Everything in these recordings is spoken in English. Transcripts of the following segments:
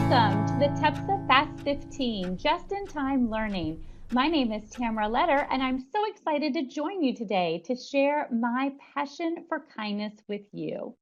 Welcome to the TEPSA Fast 15 Just-in-Time Learning. My name is Tamara Letter, and I'm so excited to join you today to share my passion for kindness with you.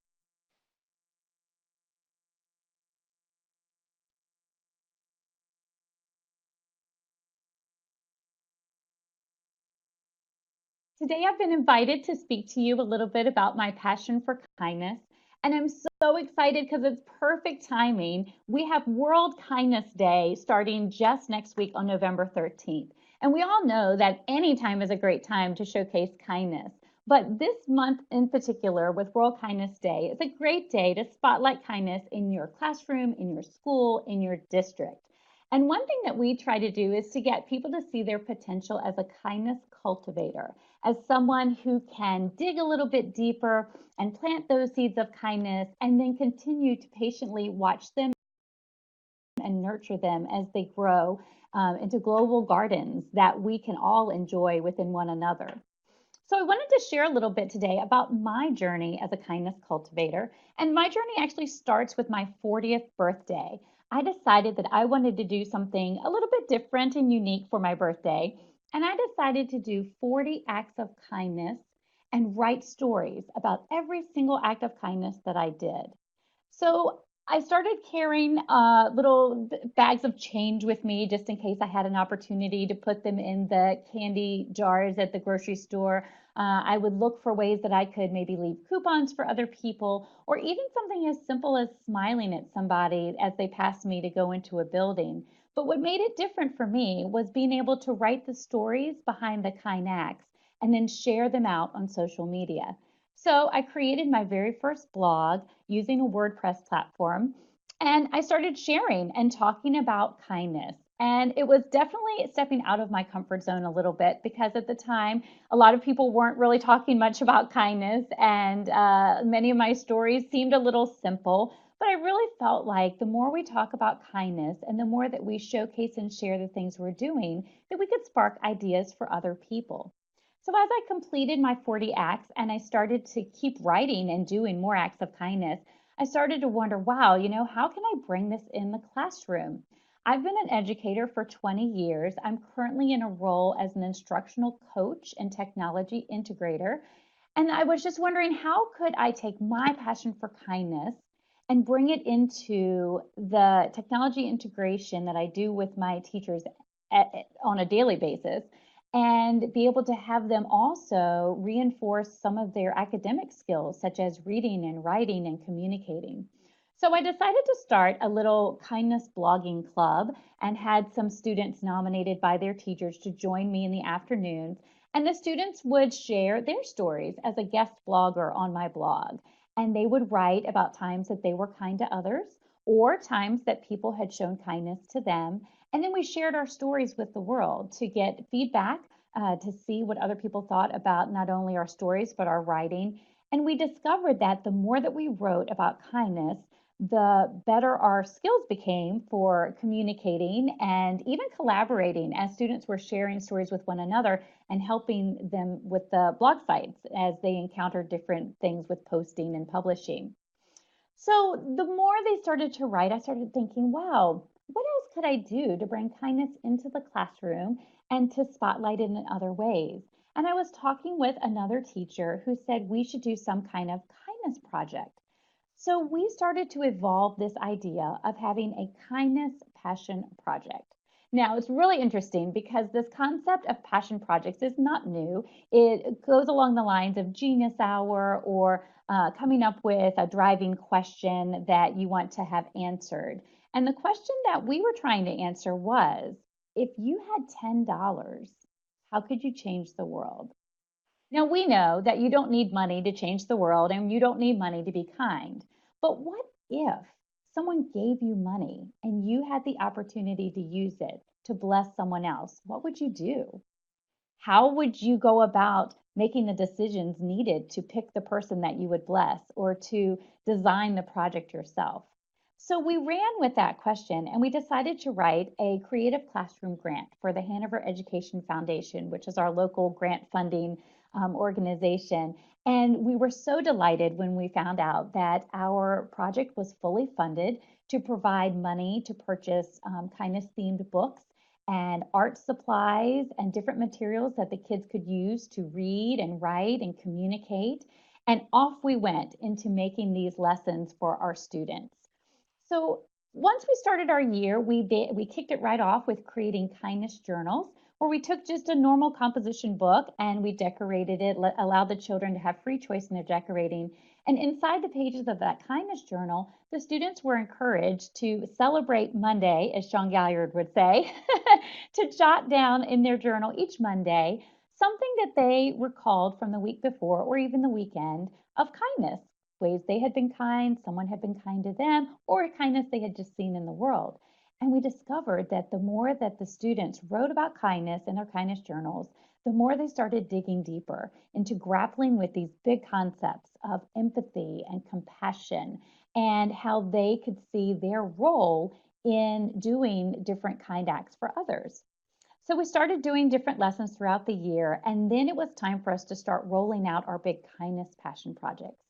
Today, I've been invited to speak to you a little bit about my passion for kindness, and I'm so excited because it's perfect timing. We have World Kindness Day starting just next week on November 13th. And we all know that any time is a great time to showcase kindness. But this month in particular, with World Kindness Day, is a great day to spotlight kindness in your classroom, in your school, in your district. And one thing that we try to do is to get people to see their potential as a kindness cultivator, as someone who can dig a little bit deeper and plant those seeds of kindness and then continue to patiently watch them and nurture them as they grow into global gardens that we can all enjoy within one another. So I wanted to share a little bit today about my journey as a kindness cultivator. And my journey actually starts with my 40th birthday. I decided that I wanted to do something a little bit different and unique for my birthday. And I decided to do 40 acts of kindness and write stories about every single act of kindness that I did. So I started carrying little bags of change with me just in case I had an opportunity to put them in the candy jars at the grocery store. I would look for ways that I could maybe leave coupons for other people, or even something as simple as smiling at somebody as they passed me to go into a building. But what made it different for me was being able to write the stories behind the kind acts and then share them out on social media. So I created my very first blog using a WordPress platform, and I started sharing and talking about kindness. And it was definitely stepping out of my comfort zone a little bit because at the time, a lot of people weren't really talking much about kindness, and many of my stories seemed a little simple. But I really felt like the more we talk about kindness and the more that we showcase and share the things we're doing, that we could spark ideas for other people. So as I completed my 40 acts and I started to keep writing and doing more acts of kindness, I started to wonder, wow, how can I bring this in the classroom? I've been an educator for 20 years. I'm currently in a role as an instructional coach and technology integrator. And I was just wondering, how could I take my passion for kindness and bring it into the technology integration that I do with my teachers on a daily basis, and be able to have them also reinforce some of their academic skills, such as reading and writing and communicating. So I decided to start a little kindness blogging club and had some students nominated by their teachers to join me in the afternoons. And the students would share their stories as a guest blogger on my blog. And they would write about times that they were kind to others or times that people had shown kindness to them. And then we shared our stories with the world to get feedback, to see what other people thought about not only our stories, but our writing. And we discovered that the more that we wrote about kindness, the better our skills became for communicating and even collaborating as students were sharing stories with one another and helping them with the blog sites as they encountered different things with posting and publishing. So the more they started to write, I started thinking, wow, what else could I do to bring kindness into the classroom and to spotlight it in other ways? And I was talking with another teacher who said we should do some kind of kindness project. So we started to evolve this idea of having a kindness passion project. Now, it's really interesting because this concept of passion projects is not new. It goes along the lines of Genius Hour or coming up with a driving question that you want to have answered. And the question that we were trying to answer was, if you had $10, how could you change the world? Now, we know that you don't need money to change the world and you don't need money to be kind. But what if someone gave you money and you had the opportunity to use it to bless someone else? What would you do? How would you go about making the decisions needed to pick the person that you would bless or to design the project yourself? So we ran with that question and we decided to write a creative classroom grant for the Hanover Education Foundation, which is our local grant funding organization. And we were so delighted when we found out that our project was fully funded to provide money to purchase kindness themed books and art supplies and different materials that the kids could use to read and write and communicate. And off we went into making these lessons for our students. So once we started our year, we kicked it right off with creating kindness journals, where we took just a normal composition book and we decorated it, allowed the children to have free choice in their decorating. And inside the pages of that kindness journal, the students were encouraged to celebrate Monday, as Sean Galliard would say, to jot down in their journal each Monday something that they recalled from the week before or even the weekend of kindness, ways they had been kind, someone had been kind to them, or kindness they had just seen in the world. And we discovered that the more that the students wrote about kindness in their kindness journals, the more they started digging deeper into grappling with these big concepts of empathy and compassion and how they could see their role in doing different kind acts for others. So we started doing different lessons throughout the year, and then it was time for us to start rolling out our big kindness passion projects.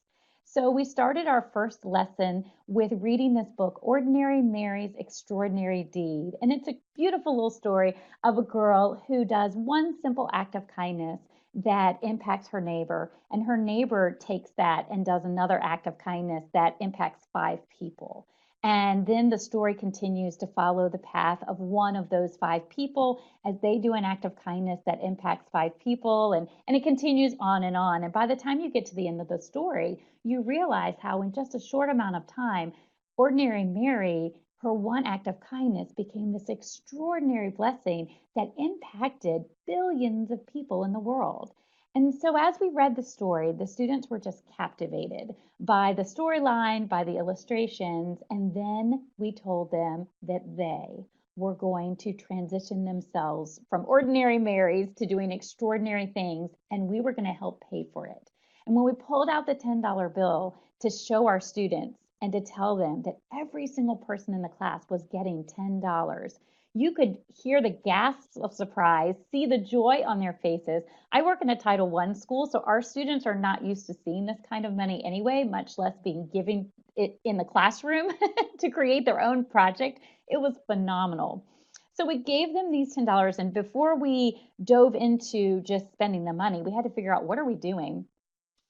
So we started our first lesson with reading this book, Ordinary Mary's Extraordinary Deed. And it's a beautiful little story of a girl who does one simple act of kindness that impacts her neighbor, and her neighbor takes that and does another act of kindness that impacts 5 people. And then the story continues to follow the path of one of those 5 people as they do an act of kindness that impacts 5 people. And it continues on and on. And by the time you get to the end of the story, you realize how, in just a short amount of time, ordinary Mary, her one act of kindness became this extraordinary blessing that impacted billions of people in the world. And so, as we read the story, the students were just captivated by the storyline, by the illustrations, and then we told them that they were going to transition themselves from ordinary Marys to doing extraordinary things, and we were going to help pay for it. And when we pulled out the $10 bill to show our students and to tell them that every single person in the class was getting $10, you could hear the gasps of surprise, see the joy on their faces. I work in a Title I school, so our students are not used to seeing this kind of money anyway, much less being given it in the classroom to create their own project. It was phenomenal. So we gave them these $10, and before we dove into just spending the money, we had to figure out, what are we doing?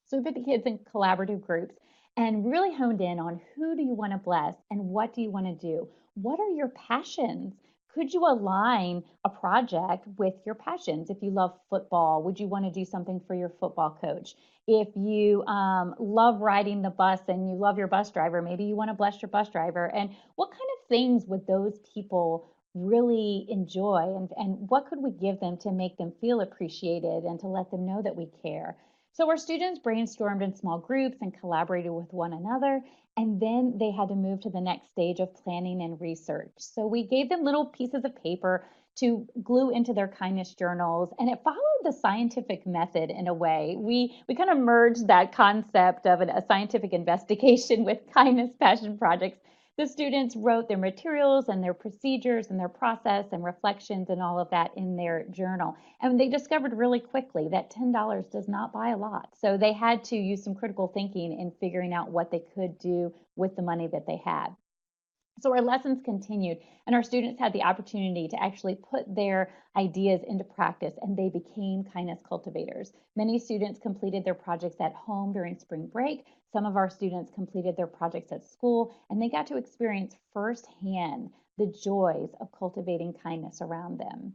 So we put the kids in collaborative groups and really honed in on, who do you want to bless and what do you want to do? What are your passions? Could you align a project with your passions? If you love football, would you want to do something for your football coach? If you love riding the bus and you love your bus driver, maybe you want to bless your bus driver. And what kind of things would those people really enjoy? And what could we give them to make them feel appreciated and to let them know that we care? So our students brainstormed in small groups and collaborated with one another, and then they had to move to the next stage of planning and research. So we gave them little pieces of paper to glue into their kindness journals, and it followed the scientific method in a way. We kind of merged that concept of a scientific investigation with kindness passion projects. The students wrote their materials and their procedures and their process and reflections and all of that in their journal. And they discovered really quickly that $10 does not buy a lot. So they had to use some critical thinking in figuring out what they could do with the money that they had. So our lessons continued, and our students had the opportunity to actually put their ideas into practice, and they became kindness cultivators. Many students completed their projects at home during spring break. Some of our students completed their projects at school, and they got to experience firsthand the joys of cultivating kindness around them.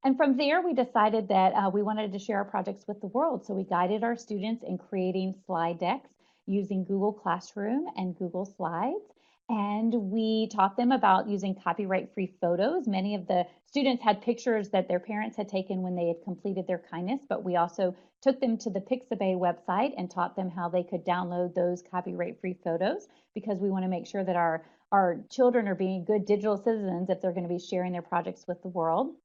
And from there, we decided that we wanted to share our projects with the world. So we guided our students in creating slide decks using Google Classroom and Google Slides. And we taught them about using copyright-free photos. Many of the students had pictures that their parents had taken when they had completed their kindness, but we also took them to the Pixabay website and taught them how they could download those copyright-free photos, because we want to make sure that our children are being good digital citizens if they're going to be sharing their projects with the world.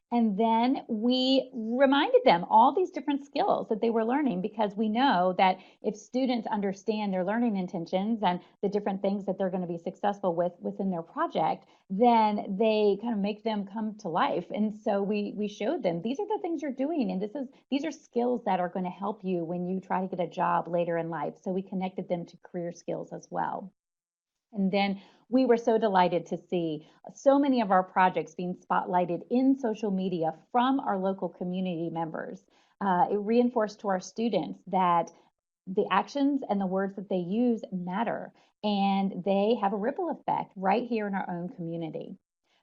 And then we reminded them all these different skills that they were learning, because we know that if students understand their learning intentions and the different things that they're going to be successful with within their project, then they kind of make them come to life. And so we showed them, these are the things you're doing, and these are skills that are going to help you when you try to get a job later in life. So we connected them to career skills as well. And then we were so delighted to see so many of our projects being spotlighted in social media from our local community members. It reinforced to our students that the actions and the words that they use matter, and they have a ripple effect right here in our own community.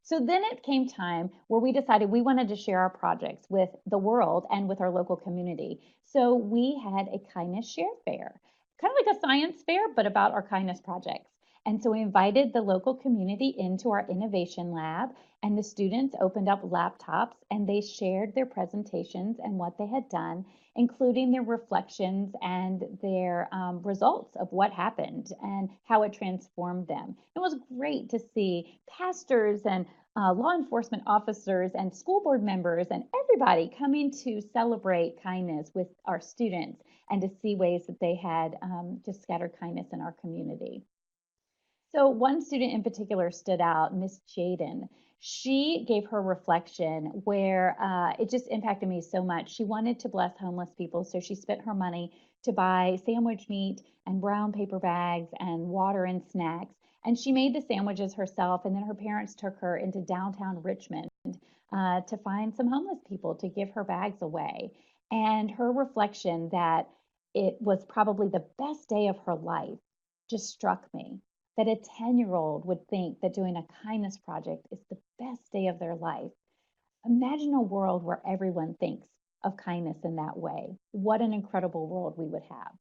So then it came time where we decided we wanted to share our projects with the world and with our local community. So we had a kindness share fair, kind of like a science fair, but about our kindness projects. And so we invited the local community into our innovation lab, and the students opened up laptops and they shared their presentations and what they had done, including their reflections and their results of what happened and how it transformed them. It was great to see pastors and law enforcement officers and school board members and everybody coming to celebrate kindness with our students, and to see ways that they had just scattered kindness in our community. So one student in particular stood out, Miss Jaden. She gave her reflection where it just impacted me so much. She wanted to bless homeless people, so she spent her money to buy sandwich meat and brown paper bags and water and snacks. And she made the sandwiches herself, and then her parents took her into downtown Richmond to find some homeless people to give her bags away. And her reflection that it was probably the best day of her life just struck me, that a 10-year-old would think that doing a kindness project is the best day of their life. Imagine a world where everyone thinks of kindness in that way. What an incredible world we would have.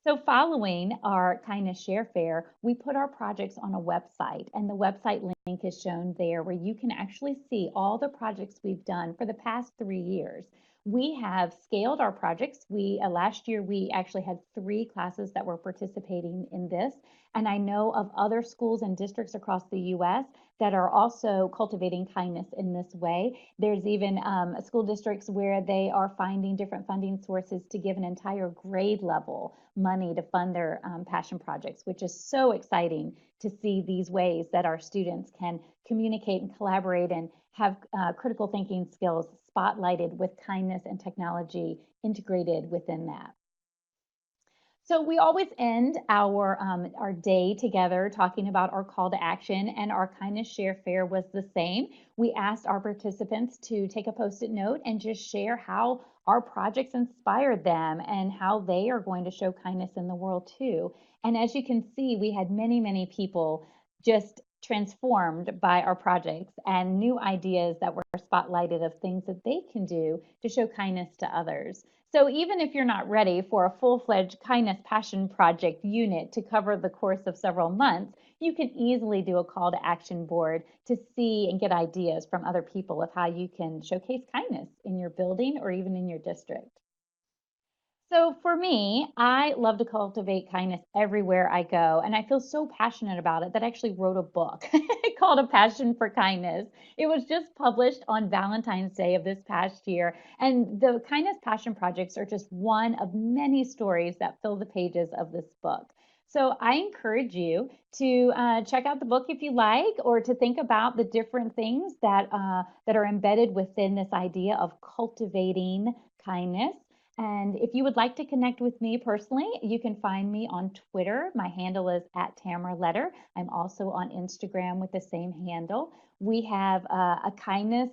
So, following our Kindness Share Fair, we put our projects on a website, and the website link is shown there, where you can actually see all the projects we've done for the past 3 years. We have scaled our projects. Last year we actually had 3 classes that were participating in this, and I know of other schools and districts across the U.S. that are also cultivating kindness in this way. There's even school districts where they are finding different funding sources to give an entire grade level money to fund their passion projects, which is so exciting to see these ways that our students can communicate and collaborate and have critical thinking skills spotlighted with kindness and technology integrated within that. So we always end our day together talking about our call to action, and our kindness share fair was the same. We asked our participants to take a post-it note and just share how our projects inspired them and how they are going to show kindness in the world too. And as you can see, we had many people just transformed by our projects, and new ideas that were spotlighted of things that they can do to show kindness to others. So even if you're not ready for a full-fledged kindness passion project unit to cover the course of several months, you can easily do a call to action board to see and get ideas from other people of how you can showcase kindness in your building or even in your district. So for me, I love to cultivate kindness everywhere I go, and I feel so passionate about it that I actually wrote a book called A Passion for Kindness. It was just published on Valentine's Day of this past year, and the Kindness Passion Projects are just one of many stories that fill the pages of this book. So I encourage you to check out the book if you like, or to think about the different things that are embedded within this idea of cultivating kindness. And if you would like to connect with me personally, you can find me on Twitter. My handle is at Tamara Letter. I'm also on Instagram with the same handle. We have a kindness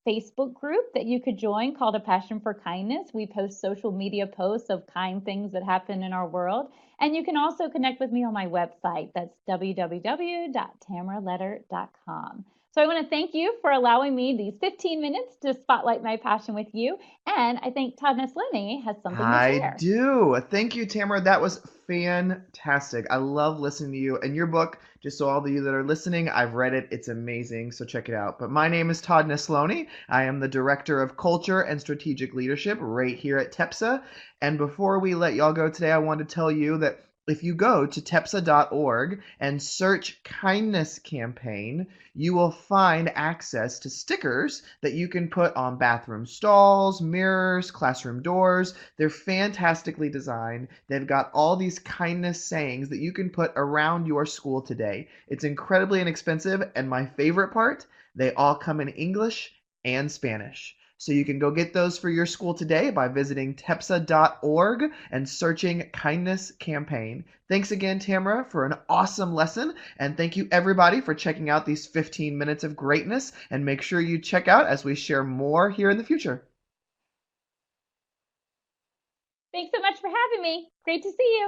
Facebook group that you could join called A Passion for Kindness. We post social media posts of kind things that happen in our world. And you can also connect with me on my website. That's www.tamaraletter.com. So I want to thank you for allowing me these 15 minutes to spotlight my passion with you. And I think Todd Neslany has something to I share. do. Thank you, Tamara. That was fantastic. I love listening to you. And your book, just so all of you that are listening, I've read it. It's amazing. So check it out. But my name is Todd Neslony. I am the Director of Culture and Strategic Leadership right here at TEPSA. And before we let y'all go today, I want to tell you that If you go to TEPSA.org and search kindness campaign, you will find access to stickers that you can put on bathroom stalls, mirrors, classroom doors. They're fantastically designed. They've got all these kindness sayings that you can put around your school today. It's incredibly inexpensive, and my favorite part, they all come in English and Spanish. So you can go get those for your school today by visiting TEPSA.org and searching Kindness Campaign. Thanks again, Tamara, for an awesome lesson. And thank you, everybody, for checking out these 15 minutes of greatness. And make sure you check out as we share more here in the future. Thanks so much for having me. Great to see you.